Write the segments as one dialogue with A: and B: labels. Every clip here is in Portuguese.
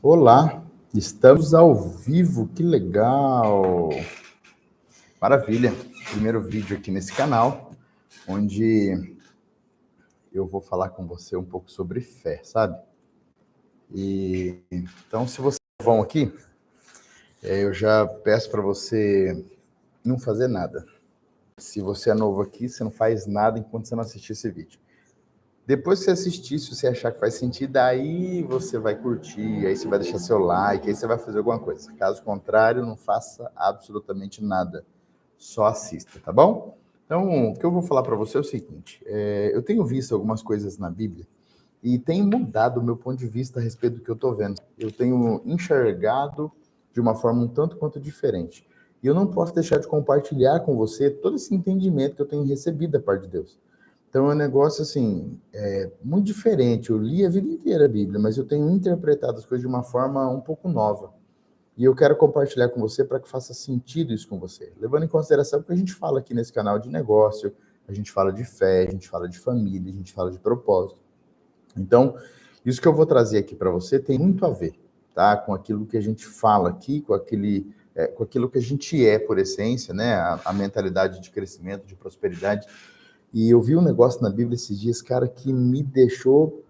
A: Olá, estamos ao vivo, que legal! Maravilha! Primeiro vídeo aqui nesse canal, onde eu vou falar com você um pouco sobre fé, sabe? Então, se vocês vão aqui, eu já peço para você não fazer nada. Se você é novo aqui, você não faz nada enquanto você não assistir esse vídeo. Depois que você assistir, se você achar que faz sentido, aí você vai curtir, aí você vai deixar seu like, aí você vai fazer alguma coisa. Caso contrário, não faça absolutamente nada. Só assista, tá bom? Então, o que eu vou falar para você é o seguinte. Eu tenho visto algumas coisas na Bíblia e tem mudado o meu ponto de vista a respeito do que eu estou vendo. Eu tenho enxergado de uma forma um tanto quanto diferente. E eu não posso deixar de compartilhar com você todo esse entendimento que eu tenho recebido da parte de Deus. Então é um negócio assim, muito diferente. Eu li a vida inteira a Bíblia, mas eu tenho interpretado as coisas de uma forma um pouco nova. E eu quero compartilhar com você para que faça sentido isso com você. Levando em consideração que a gente fala aqui nesse canal de negócio, a gente fala de fé, a gente fala de família, a gente fala de propósito. Então, isso que eu vou trazer aqui para você tem muito a ver, tá? Com aquilo que a gente fala aqui, com aquilo que a gente é por essência, né? A mentalidade de crescimento, de prosperidade. E eu vi um negócio na Bíblia esses dias, cara, que me deixou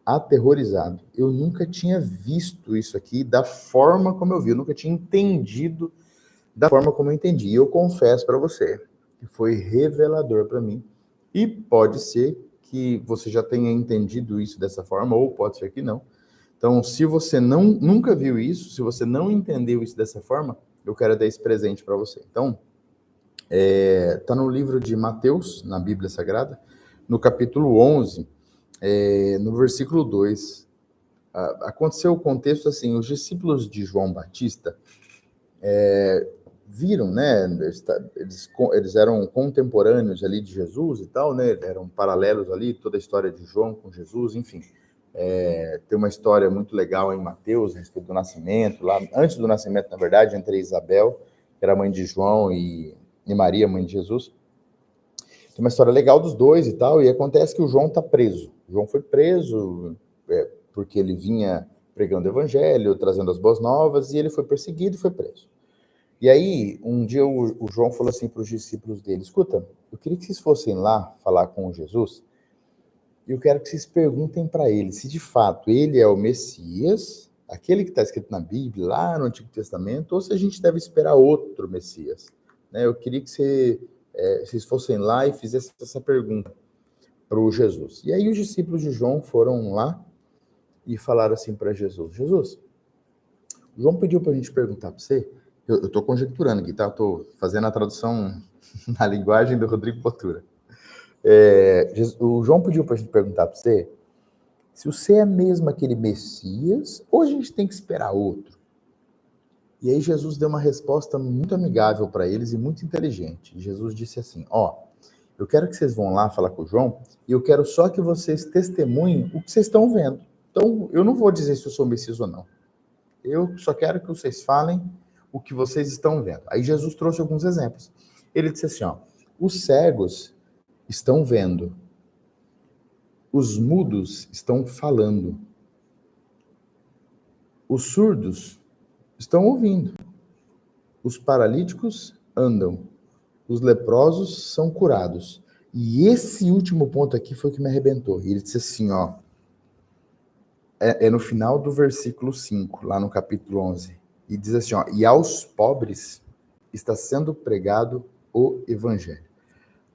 A: aterrorizado. Eu nunca tinha visto isso aqui da forma como eu vi, eu nunca tinha entendido da forma como eu entendi. E eu confesso para você que foi revelador para mim. E pode ser que você já tenha entendido isso dessa forma, ou pode ser que não. Então, se você nunca viu isso, se você não entendeu isso dessa forma, eu quero dar esse presente para você. Então, está no livro de Mateus, na Bíblia Sagrada, no capítulo 11, no versículo 2. Aconteceu o contexto assim, os discípulos de João Batista viram, né, eles eram contemporâneos ali de Jesus e tal, né, eram paralelos ali, toda a história de João com Jesus, enfim. Tem uma história muito legal em Mateus, a respeito do nascimento, lá antes do nascimento, na verdade, entre Isabel, que era mãe de João, e Maria, mãe de Jesus. Tem uma história legal dos dois e tal, e acontece que o João está preso. O João foi preso porque ele vinha pregando o evangelho, trazendo as boas novas, e ele foi perseguido e foi preso. E aí, um dia o João falou assim para os discípulos dele: escuta, eu queria que vocês fossem lá falar com Jesus, e eu quero que vocês perguntem para ele se de fato ele é o Messias, aquele que está escrito na Bíblia, lá no Antigo Testamento, ou se a gente deve esperar outro Messias. Eu queria que vocês fossem lá e fizessem essa pergunta para o Jesus. E aí os discípulos de João foram lá e falaram assim para Jesus: Jesus, João pediu para a gente perguntar para você. Eu estou conjecturando aqui, tá? Estou fazendo a tradução na linguagem do Rodrigo Botura. O João pediu para a gente perguntar para você se você é mesmo aquele Messias ou a gente tem que esperar outro. E aí Jesus deu uma resposta muito amigável para eles e muito inteligente. Jesus disse assim: eu quero que vocês vão lá falar com o João e eu quero só que vocês testemunhem o que vocês estão vendo. Então, eu não vou dizer se eu sou Messias ou não. Eu só quero que vocês falem o que vocês estão vendo. Aí Jesus trouxe alguns exemplos. Ele disse assim, os cegos estão vendo, os mudos estão falando, os surdos estão ouvindo, os paralíticos andam, os leprosos são curados. E esse último ponto aqui foi o que me arrebentou. Ele disse assim, no final do versículo 5, lá no capítulo 11. E diz assim, e aos pobres está sendo pregado o evangelho.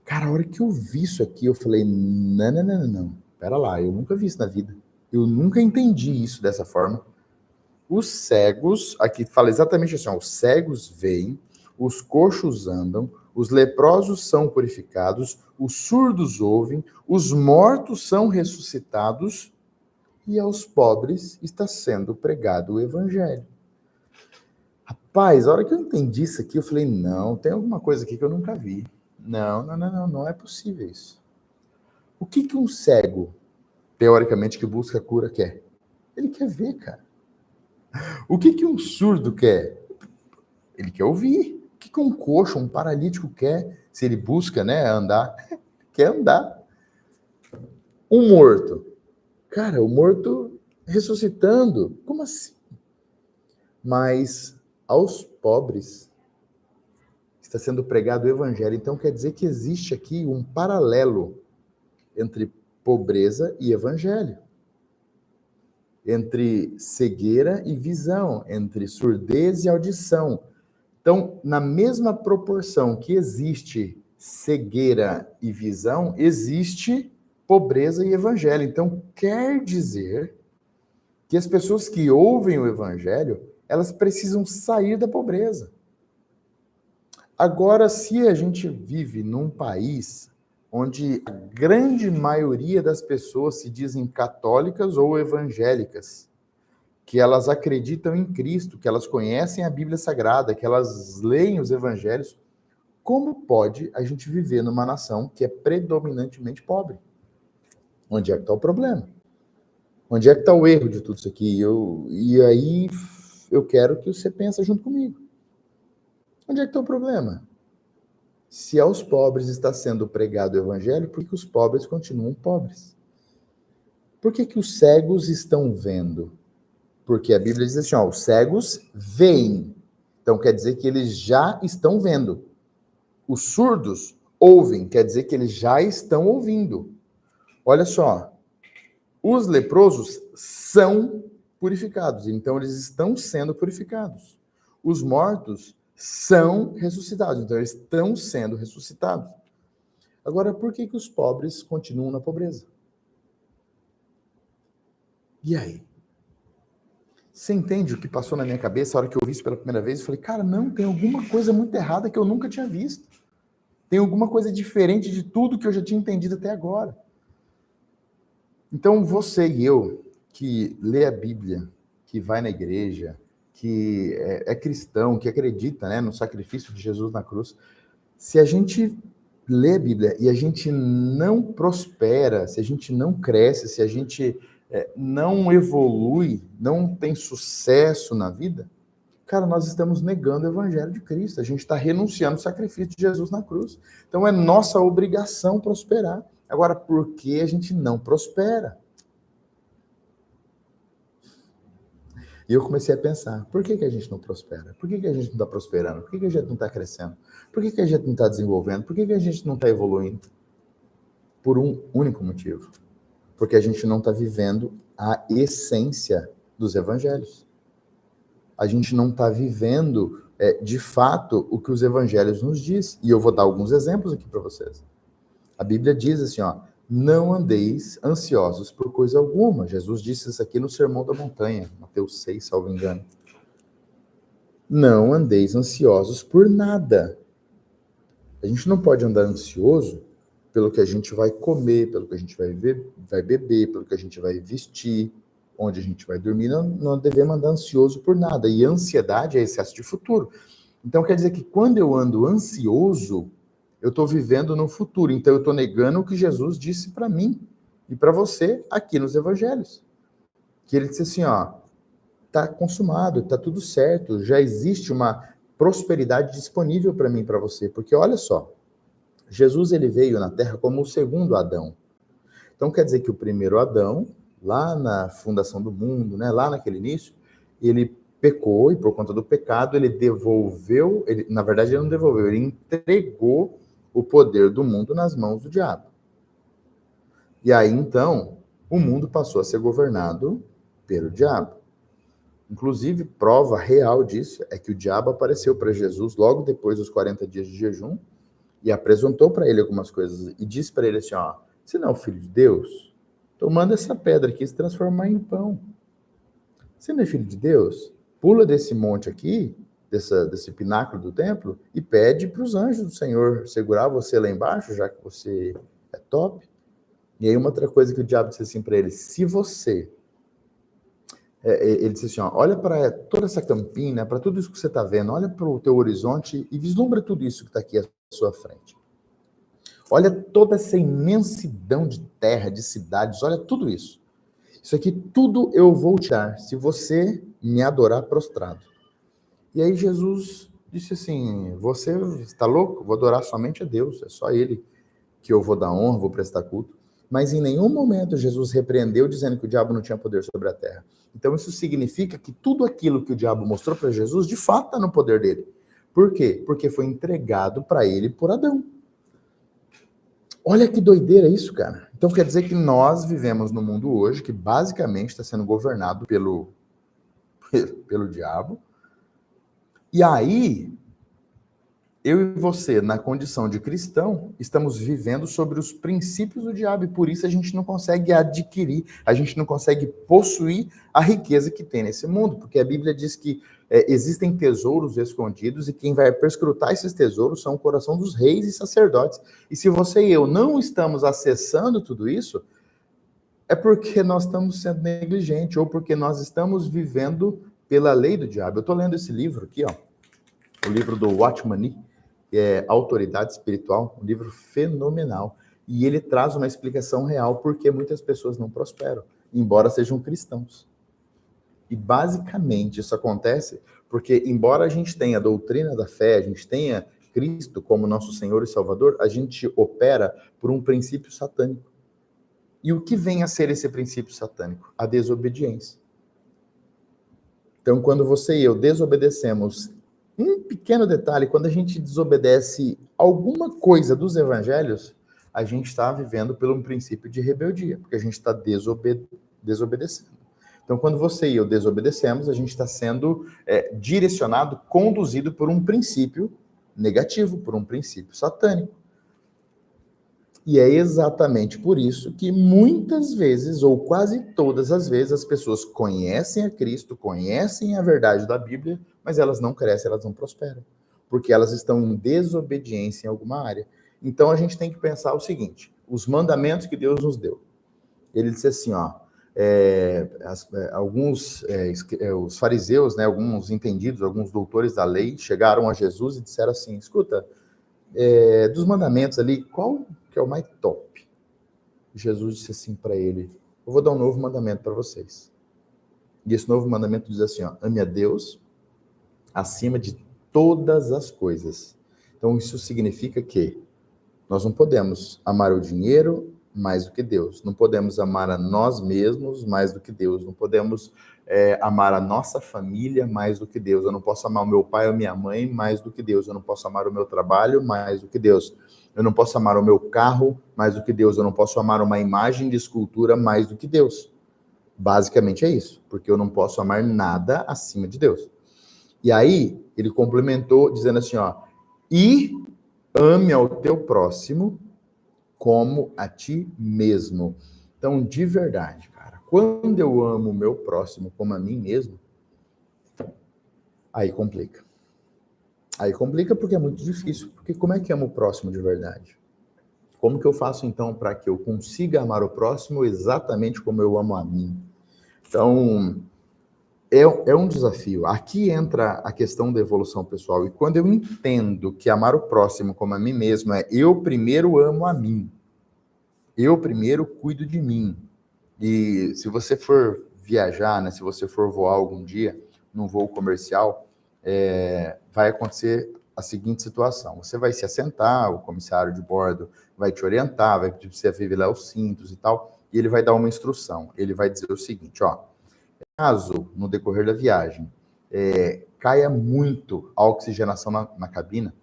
A: Cara, a hora que eu vi isso aqui, eu falei, não. Pera lá, eu nunca vi isso na vida. Eu nunca entendi isso dessa forma. Os cegos, aqui fala exatamente assim, os cegos veem, os coxos andam, os leprosos são purificados, os surdos ouvem, os mortos são ressuscitados, e aos pobres está sendo pregado o evangelho. Rapaz, a hora que eu entendi isso aqui, eu falei, não, tem alguma coisa aqui que eu nunca vi. Não é possível isso. O que um cego, teoricamente, que busca cura quer? Ele quer ver, cara. O que um surdo quer? Ele quer ouvir. O que um coxo, um paralítico quer? Se ele busca, né, andar, quer andar. Um morto. Cara, o morto ressuscitando. Como assim? mas aos pobres está sendo pregado o evangelho. Então quer dizer que existe aqui um paralelo entre pobreza e evangelho, entre cegueira e visão, entre surdez e audição. Então, na mesma proporção que existe cegueira e visão, existe pobreza e evangelho. Então, quer dizer que as pessoas que ouvem o evangelho, elas precisam sair da pobreza. Agora, se a gente vive num país onde a grande maioria das pessoas se dizem católicas ou evangélicas, que elas acreditam em Cristo, que elas conhecem a Bíblia Sagrada, que elas leem os evangelhos, como pode a gente viver numa nação que é predominantemente pobre? Onde é que está o problema? Onde é que está o erro de tudo isso aqui? E aí eu quero que você pense junto comigo. Onde é que está o problema? Se aos pobres está sendo pregado o evangelho, por que os pobres continuam pobres? Por que os cegos estão vendo? Porque a Bíblia diz assim, ó, os cegos veem. Então quer dizer que eles já estão vendo. Os surdos ouvem, quer dizer que eles já estão ouvindo. Olha só, os leprosos são purificados, então eles estão sendo purificados. Os mortos são ressuscitados, então eles estão sendo ressuscitados. Agora, por que os pobres continuam na pobreza? E aí? Você entende o que passou na minha cabeça a hora que eu ouvi isso pela primeira vez? Eu falei, cara, não, tem alguma coisa muito errada que eu nunca tinha visto. Tem alguma coisa diferente de tudo que eu já tinha entendido até agora. Então, você e eu, que lê a Bíblia, que vai na igreja, que é cristão, que acredita, né, no sacrifício de Jesus na cruz, se a gente lê a Bíblia e a gente não prospera, se a gente não cresce, se a gente não evolui, não tem sucesso na vida, cara, nós estamos negando o evangelho de Cristo, a gente está renunciando ao sacrifício de Jesus na cruz. Então é nossa obrigação prosperar. Agora, por que a gente não prospera? E eu comecei a pensar, por que a gente não prospera? Por que a gente não está prosperando? Por que a gente não está crescendo? Por que a gente não está desenvolvendo? Por que a gente não está evoluindo? Por um único motivo. Porque a gente não está vivendo a essência dos evangelhos. A gente não está vivendo, de fato, o que os evangelhos nos diz. E eu vou dar alguns exemplos aqui para vocês. A Bíblia diz assim, ó, não andeis ansiosos por coisa alguma. Jesus disse isso aqui no Sermão da Montanha, Mateus 6, salvo engano. Não andeis ansiosos por nada. A gente não pode andar ansioso pelo que a gente vai comer, pelo que a gente vai beber, pelo que a gente vai vestir, onde a gente vai dormir. Não devemos andar ansioso por nada. E ansiedade é excesso de futuro. Então quer dizer que quando eu ando ansioso, eu estou vivendo no futuro, então eu estou negando o que Jesus disse para mim e para você aqui nos evangelhos. Que ele disse assim, ó, está consumado, está tudo certo, já existe uma prosperidade disponível para mim e para você. Porque olha só, Jesus ele veio na Terra como o segundo Adão. Então quer dizer que o primeiro Adão, lá na fundação do mundo, né, lá naquele início, ele pecou e por conta do pecado ele devolveu, na verdade ele não devolveu, ele entregou o poder do mundo nas mãos do diabo. E aí, então, o mundo passou a ser governado pelo diabo. Inclusive, prova real disso é que o diabo apareceu para Jesus logo depois dos 40 dias de jejum e apresentou para ele algumas coisas e disse para ele assim, ó, você não é o filho de Deus? Então manda essa pedra aqui se transformar em pão. Você não é filho de Deus? Pula desse monte aqui, desse pináculo do templo, e pede para os anjos do Senhor segurar você lá embaixo, já que você é top. E aí uma outra coisa que o diabo disse assim para ele, se você... ele disse assim, ó, olha para toda essa campina, para tudo isso que você está vendo, olha para o teu horizonte e vislumbra tudo isso que está aqui à sua frente. Olha toda essa imensidão de terra, de cidades, olha tudo isso. Isso aqui tudo eu vou te dar, se você me adorar prostrado. E aí Jesus disse assim, você está louco? Vou adorar somente a Deus, é só Ele que eu vou dar honra, vou prestar culto. mas em nenhum momento Jesus repreendeu dizendo que o diabo não tinha poder sobre a terra. Então isso significa que tudo aquilo que o diabo mostrou para Jesus, de fato está no poder dele. Por quê? Porque foi entregado para ele por Adão. Olha que doideira isso, cara. Então quer dizer que nós vivemos no mundo hoje que basicamente está sendo governado pelo diabo. E aí, eu e você, na condição de cristão, estamos vivendo sobre os princípios do diabo e por isso a gente não consegue adquirir, a gente não consegue possuir a riqueza que tem nesse mundo, porque a Bíblia diz que existem tesouros escondidos e quem vai perscrutar esses tesouros são o coração dos reis e sacerdotes. E se você e eu não estamos acessando tudo isso, é porque nós estamos sendo negligentes ou porque nós estamos vivendo pela lei do diabo. Eu estou lendo esse livro aqui, ó, o livro do Watchman Nee, que é Autoridade Espiritual, um livro fenomenal. E ele traz uma explicação real porque muitas pessoas não prosperam, embora sejam cristãos. E basicamente isso acontece porque, embora a gente tenha a doutrina da fé, a gente tenha Cristo como nosso Senhor e Salvador, a gente opera por um princípio satânico. E o que vem a ser esse princípio satânico? A desobediência. Então, quando você e eu desobedecemos um pequeno detalhe, quando a gente desobedece alguma coisa dos evangelhos, a gente está vivendo por um princípio de rebeldia, porque a gente está desobedecendo. Então, quando você e eu desobedecemos, a gente está sendo direcionado, conduzido por um princípio negativo, por um princípio satânico. E é exatamente por isso que muitas vezes, ou quase todas as vezes, as pessoas conhecem a Cristo, conhecem a verdade da Bíblia, mas elas não crescem, elas não prosperam, porque elas estão em desobediência em alguma área. Então a gente tem que pensar o seguinte: os mandamentos que Deus nos deu. Ele disse assim, ó, os fariseus, né, alguns entendidos, alguns doutores da lei, chegaram a Jesus e disseram assim: escuta, dos mandamentos ali, qual que é o mais top? Jesus disse assim para ele: eu vou dar um novo mandamento para vocês. E esse novo mandamento diz assim, ó, ame a Deus acima de todas as coisas. Então isso significa que nós não podemos amar o dinheiro mais do que Deus, não podemos amar a nós mesmos mais do que Deus, não podemos amar a nossa família mais do que Deus, eu não posso amar o meu pai ou minha mãe mais do que Deus, eu não posso amar o meu trabalho mais do que Deus, eu não posso amar o meu carro mais do que Deus, eu não posso amar uma imagem de escultura mais do que Deus. Basicamente é isso, porque eu não posso amar nada acima de Deus. E aí, ele complementou dizendo assim, ó, e ame ao teu próximo como a ti mesmo. Então, de verdade, cara, quando eu amo o meu próximo como a mim mesmo, aí complica. Aí complica porque é muito difícil. Porque como é que amo o próximo de verdade? Como que eu faço, então, para que eu consiga amar o próximo exatamente como eu amo a mim? Então, é um desafio. Aqui entra a questão da evolução pessoal. E quando eu entendo que amar o próximo como a mim mesmo é eu primeiro amo a mim, eu primeiro cuido de mim. E se você for viajar, né, se você for voar algum dia num voo comercial, vai acontecer a seguinte situação. Você vai se assentar, o comissário de bordo vai te orientar, vai pedir para você afivelar os cintos e tal, e ele vai dar uma instrução. Ele vai dizer o seguinte, ó, caso no decorrer da viagem caia muito a oxigenação na cabina,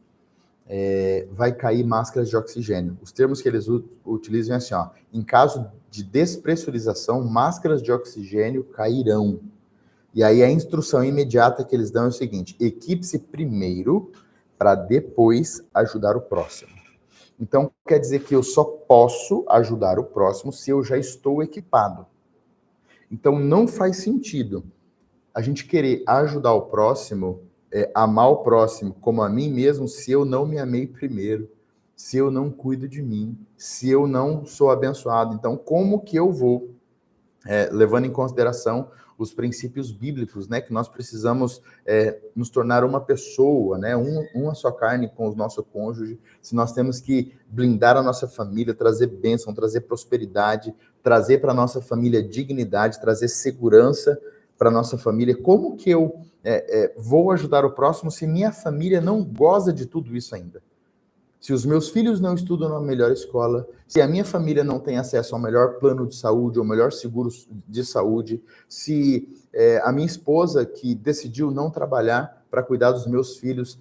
A: vai cair máscaras de oxigênio. Os termos que eles utilizam é assim, ó, em caso de despressurização, máscaras de oxigênio cairão. E aí a instrução imediata que eles dão é o seguinte: equipe-se primeiro para depois ajudar o próximo. Então, quer dizer que eu só posso ajudar o próximo se eu já estou equipado. Então, não faz sentido a gente querer ajudar o próximo, amar o próximo como a mim mesmo, se eu não me amei primeiro, se eu não cuido de mim, se eu não sou abençoado. Então, como que eu vou, levando em consideração os princípios bíblicos, né, que nós precisamos nos tornar uma pessoa, né, uma só carne com o nosso cônjuge, se nós temos que blindar a nossa família, trazer bênção, trazer prosperidade, trazer para a nossa família dignidade, trazer segurança para a nossa família, como que eu vou ajudar o próximo se minha família não goza de tudo isso ainda? Se os meus filhos não estudam na melhor escola, se a minha família não tem acesso ao melhor plano de saúde, ao melhor seguro de saúde, se a minha esposa, que decidiu não trabalhar para cuidar dos meus filhos,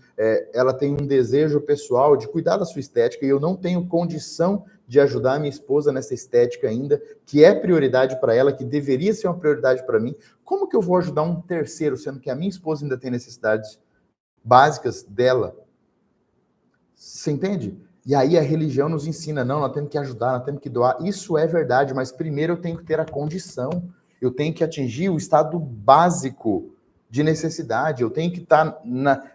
A: ela tem um desejo pessoal de cuidar da sua estética e eu não tenho condição de ajudar a minha esposa nessa estética ainda, que é prioridade para ela, que deveria ser uma prioridade para mim, como que eu vou ajudar um terceiro, sendo que a minha esposa ainda tem necessidades básicas dela? Você entende? E aí a religião nos ensina, não, nós temos que ajudar, nós temos que doar. Isso é verdade, mas primeiro eu tenho que ter a condição. Eu tenho que atingir o estado básico de necessidade. Eu tenho que estar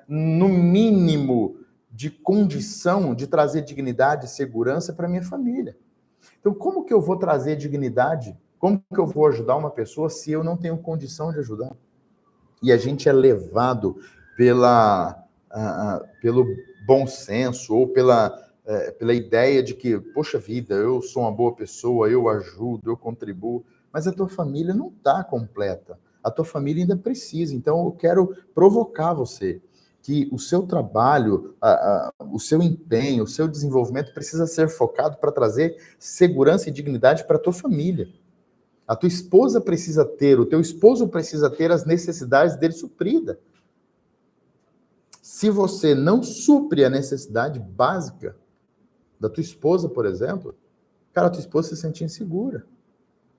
A: no mínimo de condição de trazer dignidade e segurança para minha família. Então, como que eu vou trazer dignidade? Como que eu vou ajudar uma pessoa se eu não tenho condição de ajudar? E a gente é levado pelo bom senso ou pela ideia de que, poxa vida, eu sou uma boa pessoa, eu ajudo, eu contribuo, mas a tua família não está completa. A tua família ainda precisa. Então, eu quero provocar você que o seu trabalho, o seu empenho, o seu desenvolvimento precisa ser focado para trazer segurança e dignidade para a tua família. A tua esposa precisa ter, o teu esposo precisa ter as necessidades dele supridas. Se você não supre a necessidade básica da tua esposa, por exemplo, cara, a tua esposa se sente insegura.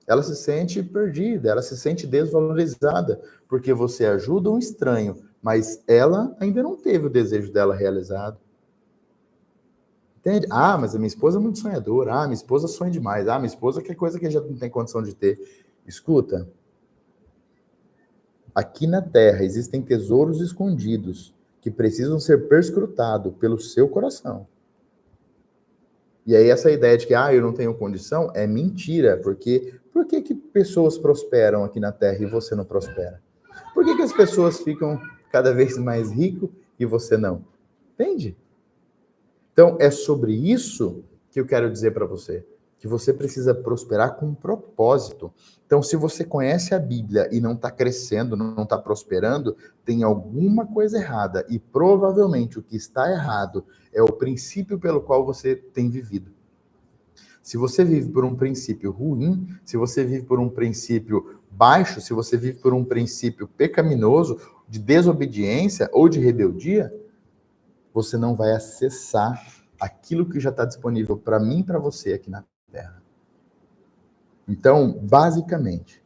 A: Ela se sente perdida, ela se sente desvalorizada, porque você ajuda um estranho, mas ela ainda não teve o desejo dela realizado. Entende? Ah, mas a minha esposa é muito sonhadora. Ah, minha esposa sonha demais. Ah, minha esposa quer coisa que já não tem condição de ter. Escuta, aqui na Terra existem tesouros escondidos que precisam ser perscrutados pelo seu coração. E aí essa ideia de que, eu não tenho condição, é mentira, porque por que pessoas prosperam aqui na Terra e você não prospera? Por que as pessoas ficam cada vez mais ricas e você não? Entende? Então, é sobre isso que eu quero dizer para você, que você precisa prosperar com um propósito. Então, se você conhece a Bíblia e não está crescendo, não está prosperando, tem alguma coisa errada. E provavelmente o que está errado é o princípio pelo qual você tem vivido. Se você vive por um princípio ruim, se você vive por um princípio baixo, se você vive por um princípio pecaminoso, de desobediência ou de rebeldia, você não vai acessar aquilo que já está disponível para mim e para você aqui na Terra. Então, basicamente,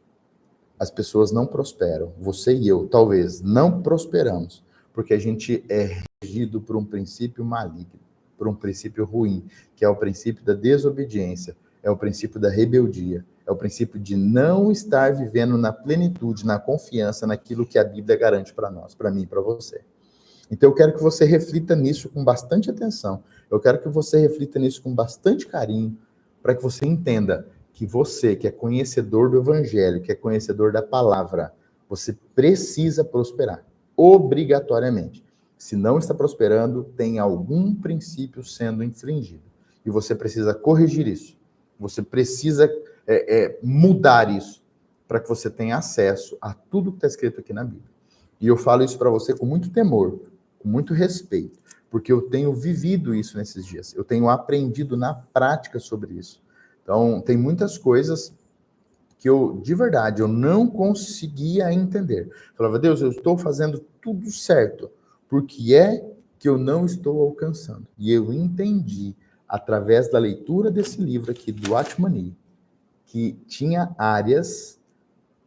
A: as pessoas não prosperam. Você e eu, talvez, não prosperamos, porque a gente é regido por um princípio maligno, por um princípio ruim, que é o princípio da desobediência, é o princípio da rebeldia, é o princípio de não estar vivendo na plenitude, na confiança, naquilo que a Bíblia garante para nós, para mim e para você. Então, eu quero que você reflita nisso com bastante atenção. Eu quero que você reflita nisso com bastante carinho, para que você entenda que você, que é conhecedor do Evangelho, que é conhecedor da palavra, você precisa prosperar, obrigatoriamente. Se não está prosperando, tem algum princípio sendo infringido. E você precisa corrigir isso. Você precisa mudar isso, para que você tenha acesso a tudo que está escrito aqui na Bíblia. E eu falo isso para você com muito temor, com muito respeito, porque eu tenho vivido isso nesses dias. Eu tenho aprendido na prática sobre isso. Então, tem muitas coisas que eu, de verdade, eu não conseguia entender. Eu falava, Deus, eu estou fazendo tudo certo, porque é que eu não estou alcançando. E eu entendi, através da leitura desse livro aqui, do Atmani, que tinha áreas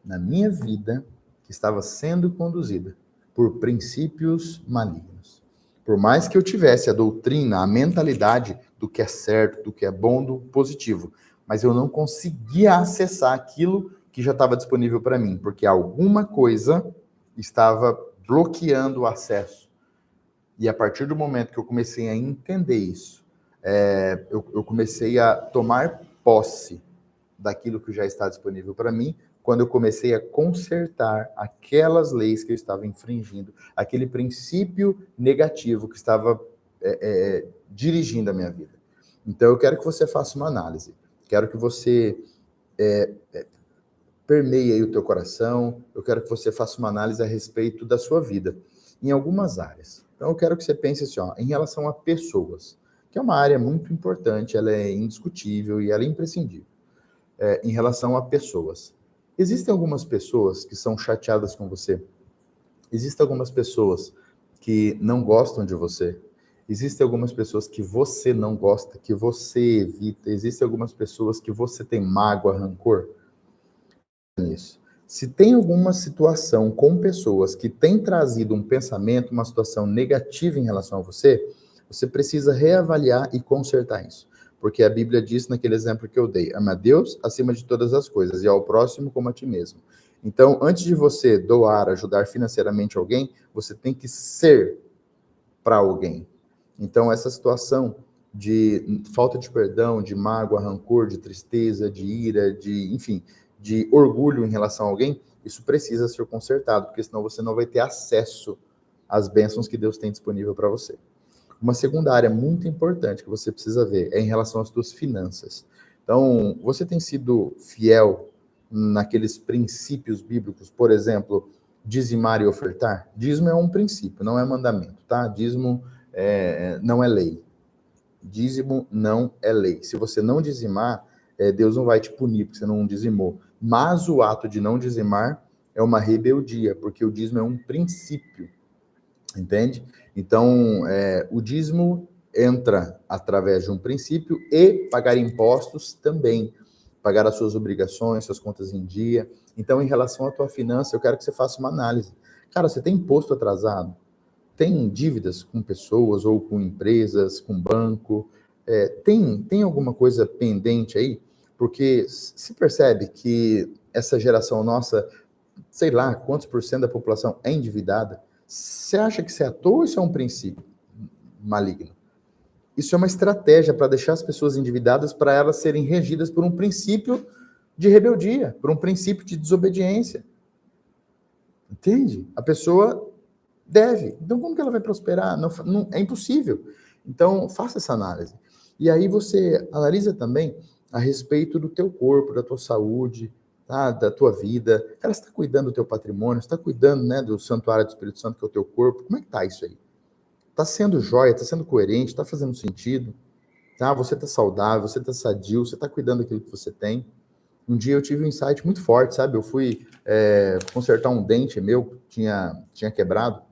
A: na minha vida que estava sendo conduzida por princípios malignos. Por mais que eu tivesse a doutrina, a mentalidade do que é certo, do que é bom, do positivo, mas eu não conseguia acessar aquilo que já estava disponível para mim, porque alguma coisa estava bloqueando o acesso. E a partir do momento que eu comecei a entender isso, eu comecei a tomar posse daquilo que já está disponível para mim, quando eu comecei a consertar aquelas leis que eu estava infringindo, aquele princípio negativo que estava dirigindo a minha vida. Então, eu quero que você faça uma análise. Quero que você permeie aí o teu coração. Eu quero que você faça uma análise a respeito da sua vida, em algumas áreas. Então, eu quero que você pense assim, em relação a pessoas. que é uma área muito importante, ela é indiscutível e ela é imprescindível, em relação a pessoas. Existem algumas pessoas que são chateadas com você. Existem algumas pessoas que não gostam de você. Existem algumas pessoas que você não gosta, que você evita. Existem algumas pessoas que você tem mágoa, rancor nisso. Se tem alguma situação com pessoas que têm trazido um pensamento, uma situação negativa em relação a você, você precisa reavaliar e consertar isso. Porque a Bíblia diz naquele exemplo que eu dei, ama a Deus acima de todas as coisas e ao próximo como a ti mesmo. Então, antes de você doar, ajudar financeiramente alguém, você tem que ser para alguém. Então, essa situação de falta de perdão, de mágoa, rancor, de tristeza, de ira, enfim, de orgulho em relação a alguém, isso precisa ser consertado, porque senão você não vai ter acesso às bênçãos que Deus tem disponível para você. Uma segunda área muito importante que você precisa ver é em relação às suas finanças. Então, você tem sido fiel naqueles princípios bíblicos, por exemplo, dizimar e ofertar? Dízimo é um princípio, não é mandamento, tá? Dízimo não é lei. Dízimo não é lei. Se você não dizimar, Deus não vai te punir porque você não dizimou. Mas o ato de não dizimar é uma rebeldia, porque o dízimo é um princípio, entende? Então, o dízimo entra através de um princípio e pagar impostos também. Pagar as suas obrigações, suas contas em dia. Então, em relação à tua finança, eu quero que você faça uma análise. Cara, você tem imposto atrasado? Tem dívidas com pessoas ou com empresas, com banco? Tem alguma coisa pendente aí? Porque se percebe que essa geração nossa, sei lá, quantos por cento da população é endividada? Você acha que isso é à toa ou isso é um princípio maligno? Isso é uma estratégia para deixar as pessoas endividadas para elas serem regidas por um princípio de rebeldia, por um princípio de desobediência. Entende? A pessoa deve. Então, como que ela vai prosperar? Não, é impossível. Então, faça essa análise. E aí você analisa também a respeito do teu corpo, da tua saúde, tá? Da tua vida. Cara, você está cuidando do teu patrimônio, você está cuidando, né, do santuário do Espírito Santo, que é o teu corpo. Como é que tá isso aí? Está sendo jóia, está sendo coerente, está fazendo sentido? Tá? Você está saudável, você está sadio, você está cuidando daquilo que você tem. Um dia eu tive um insight muito forte, sabe? Eu fui consertar um dente meu que tinha quebrado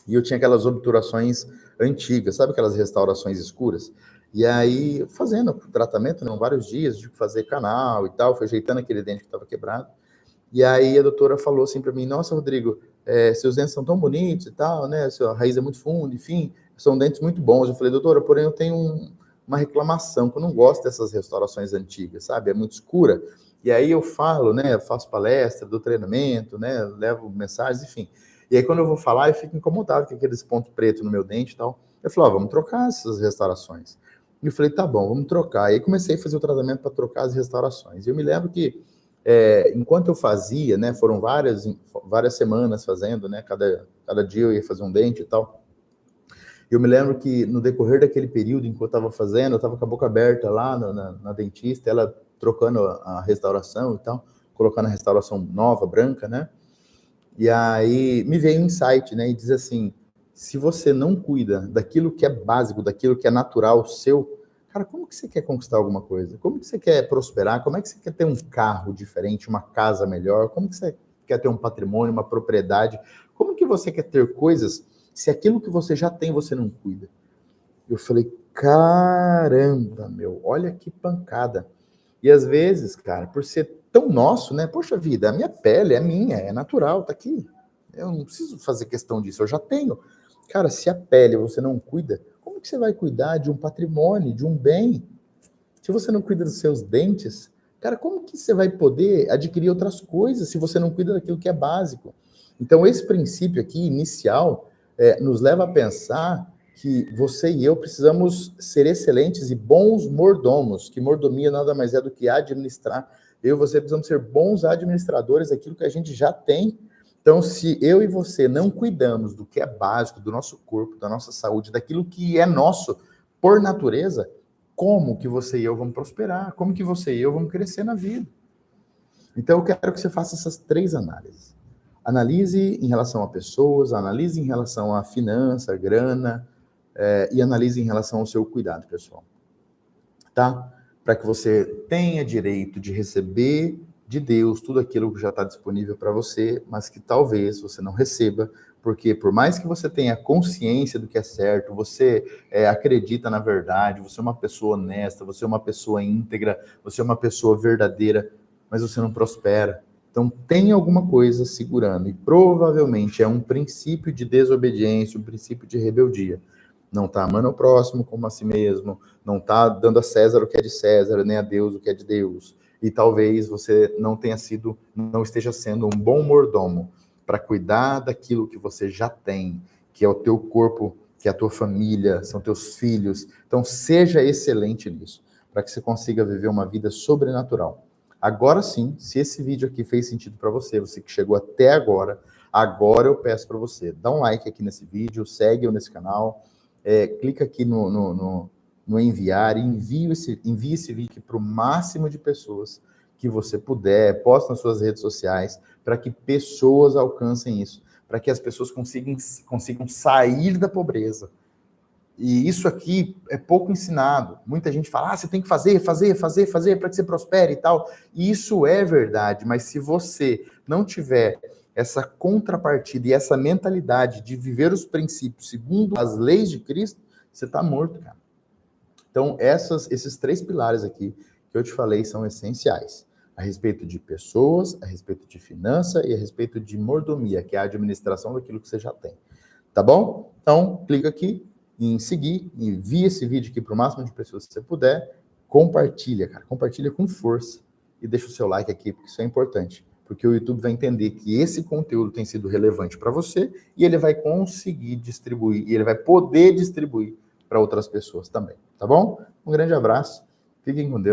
A: e eu tinha aquelas obturações antigas, sabe aquelas restaurações escuras? E aí, fazendo o tratamento, né, vários dias, de fazer canal e tal, foi ajeitando aquele dente que estava quebrado. E aí a doutora falou assim para mim, nossa, Rodrigo, seus dentes são tão bonitos e tal, né? Sua raiz é muito funda, enfim, são dentes muito bons. Eu falei, doutora, porém eu tenho uma reclamação, que eu não gosto dessas restaurações antigas, sabe? É muito escura. E aí eu falo, né? Eu faço palestra, dou treinamento, né? Levo mensagens, enfim. E aí quando eu vou falar, eu fico incomodado com aqueles pontos pretos no meu dente e tal. Eu falei, vamos trocar essas restaurações. E eu falei, tá bom, vamos trocar. Aí comecei a fazer o tratamento para trocar as restaurações. E eu me lembro que enquanto eu fazia, né, foram várias semanas fazendo, né, cada dia eu ia fazer um dente e tal. Eu me lembro que no decorrer daquele período em que eu estava fazendo, eu estava com a boca aberta lá na dentista, ela trocando a restauração e tal, colocando a restauração nova, branca, né? E aí me veio um insight, né, e diz assim, se você não cuida daquilo que é básico, daquilo que é natural seu, cara, como que você quer conquistar alguma coisa? Como que você quer prosperar? Como é que você quer ter um carro diferente, uma casa melhor? Como que você quer ter um patrimônio, uma propriedade? Como que você quer ter coisas se aquilo que você já tem você não cuida? Eu falei, caramba, meu, olha que pancada. E às vezes, cara, por ser tão nosso, né? Poxa vida, a minha pele é minha, é natural, tá aqui. Eu não preciso fazer questão disso, eu já tenho. Cara, se a pele você não cuida, como que você vai cuidar de um patrimônio, de um bem? Se você não cuida dos seus dentes, cara, como que você vai poder adquirir outras coisas se você não cuida daquilo que é básico? Então, esse princípio aqui, inicial, nos leva a pensar que você e eu precisamos ser excelentes e bons mordomos, que mordomia nada mais é do que administrar. Eu e você precisamos ser bons administradores daquilo que a gente já tem. Então, se eu e você não cuidamos do que é básico, do nosso corpo, da nossa saúde, daquilo que é nosso por natureza, como que você e eu vamos prosperar? Como que você e eu vamos crescer na vida? Então, eu quero que você faça essas 3 análises. Analise em relação a pessoas, analise em relação à finança, grana, e analise em relação ao seu cuidado, pessoal. Tá? Para que você tenha direito de receber de Deus tudo aquilo que já está disponível para você, mas que talvez você não receba, porque por mais que você tenha consciência do que é certo, você acredita na verdade, você é uma pessoa honesta, você é uma pessoa íntegra, você é uma pessoa verdadeira, mas você não prospera. Então tem alguma coisa segurando, e provavelmente é um princípio de desobediência, um princípio de rebeldia. Não está amando o próximo como a si mesmo, não está dando a César o que é de César, nem a Deus o que é de Deus. E talvez você não esteja sendo um bom mordomo para cuidar daquilo que você já tem, que é o teu corpo, que é a tua família, são teus filhos. Então seja excelente nisso, para que você consiga viver uma vida sobrenatural. Agora sim, se esse vídeo aqui fez sentido para você, você que chegou até agora eu peço para você, dá um like aqui nesse vídeo, segue eu nesse canal, clica aqui no enviar e envie esse vídeo para o máximo de pessoas que você puder, posta nas suas redes sociais, para que pessoas alcancem isso, para que as pessoas consigam sair da pobreza. E isso aqui é pouco ensinado. Muita gente fala, você tem que fazer para que você prospere e tal. E isso é verdade, mas se você não tiver essa contrapartida e essa mentalidade de viver os princípios segundo as leis de Cristo, você está morto, cara. Então, esses 3 pilares aqui que eu te falei são essenciais. A respeito de pessoas, a respeito de finança e a respeito de mordomia, que é a administração daquilo que você já tem. Tá bom? Então, clica aqui em seguir, envia esse vídeo aqui para o máximo de pessoas que você puder, compartilha, cara, compartilha com força e deixa o seu like aqui, porque isso é importante, porque o YouTube vai entender que esse conteúdo tem sido relevante para você e ele vai conseguir distribuir, e ele vai poder distribuir para outras pessoas também, tá bom? Um grande abraço, fiquem com Deus.